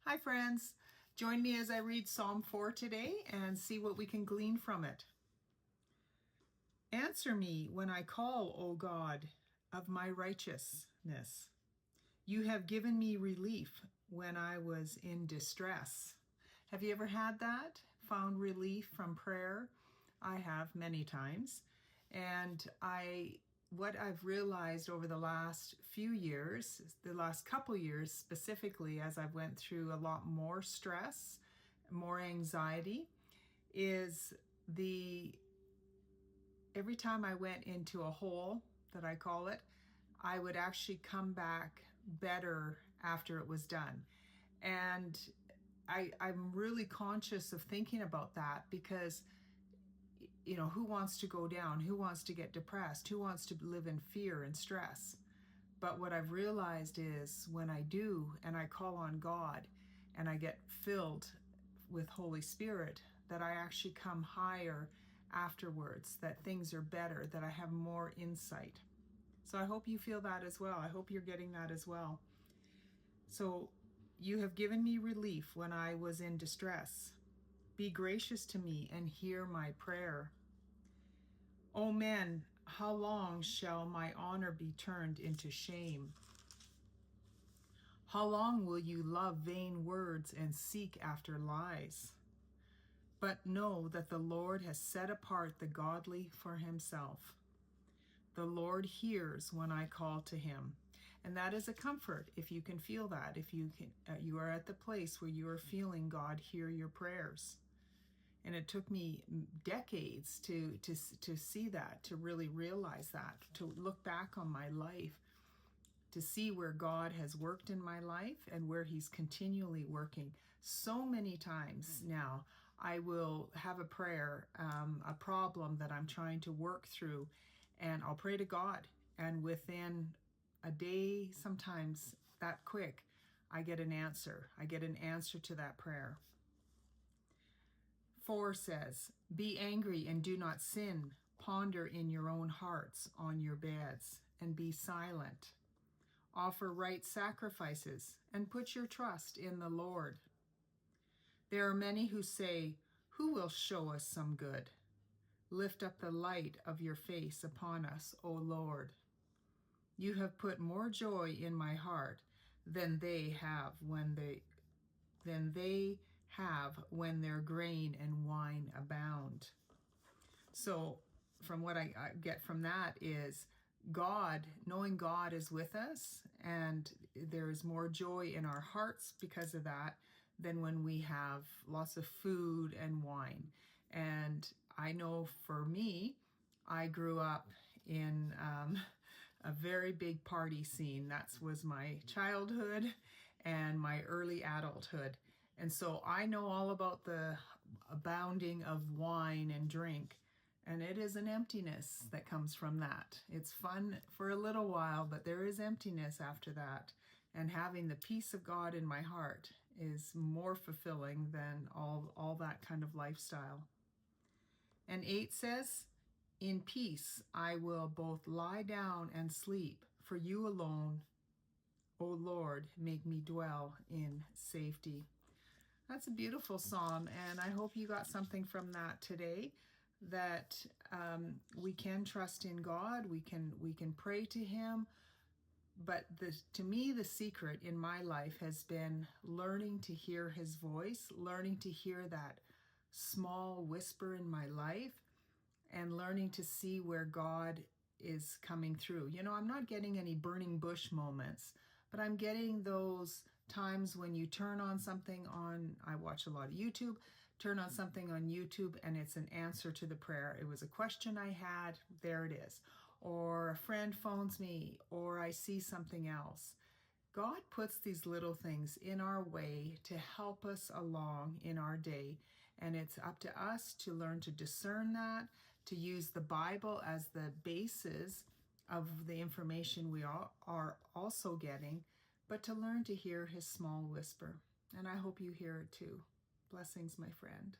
Hi friends, join me as I read Psalm 4 today and see what we can glean from it. Answer me when I call, O God, of my righteousness. You have given me relief when I was in distress. Have you ever had that? Found relief from prayer? I have many times. And what I've realized over the last few years, the last couple years specifically, as I've went through a lot more stress, more anxiety, is every time I went into a hole, that I call it, I would actually come back better after it was done. And I'm really conscious of thinking about that because who wants to go down? Who wants to get depressed? Who wants to live in fear and stress? But what I've realized is when I do and I call on God and I get filled with Holy Spirit, that I actually come higher afterwards, that things are better, that I have more insight. So I hope you feel that as well. I hope you're getting that as well. So you have given me relief when I was in distress. Be gracious to me and hear my prayer. O men, how long shall my honor be turned into shame? How long will you love vain words and seek after lies? But know that the Lord has set apart the godly for himself. The Lord hears when I call to him. And that is a comfort if you can feel that, if you are at the place where you are feeling God hear your prayers. And it took me decades to see that, to really realize that, to look back on my life, to see where God has worked in my life and where he's continually working. So many times now, I will have a prayer, a problem that I'm trying to work through, and I'll pray to God. And within a day, sometimes that quick, I get an answer. I get an answer to that prayer. 4 says, be angry and do not sin. Ponder in your own hearts on your beds and be silent. Offer right sacrifices and put your trust in the Lord. There are many who say, who will show us some good? Lift up the light of your face upon us, O Lord. You have put more joy in my heart than they have when their grain and wine abound. So from what I get from that is God, knowing God is with us, and there's more joy in our hearts because of that than when we have lots of food and wine. And I know for me, I grew up in a very big party scene. That was my childhood and my early adulthood. And so I know all about the abounding of wine and drink. And it is an emptiness that comes from that. It's fun for a little while, but there is emptiness after that. And having the peace of God in my heart is more fulfilling than all that kind of lifestyle. And 8 says, in peace I will both lie down and sleep, for you alone, O Lord, make me dwell in safety. That's a beautiful psalm, and I hope you got something from that today, that we can trust in God, we can pray to him, but to me the secret in my life has been learning to hear his voice, learning to hear that small whisper in my life, and learning to see where God is coming through. I'm not getting any burning bush moments, but I'm getting those times when you turn on something I watch a lot of YouTube, turn on something on YouTube and it's an answer to the prayer. It was a question I had, there it is. Or a friend phones me, or I see something else. God puts these little things in our way to help us along in our day, and it's up to us to learn to discern that, to use the Bible as the basis of the information we are also getting, but to learn to hear his small whisper. And I hope you hear it too. Blessings, my friend.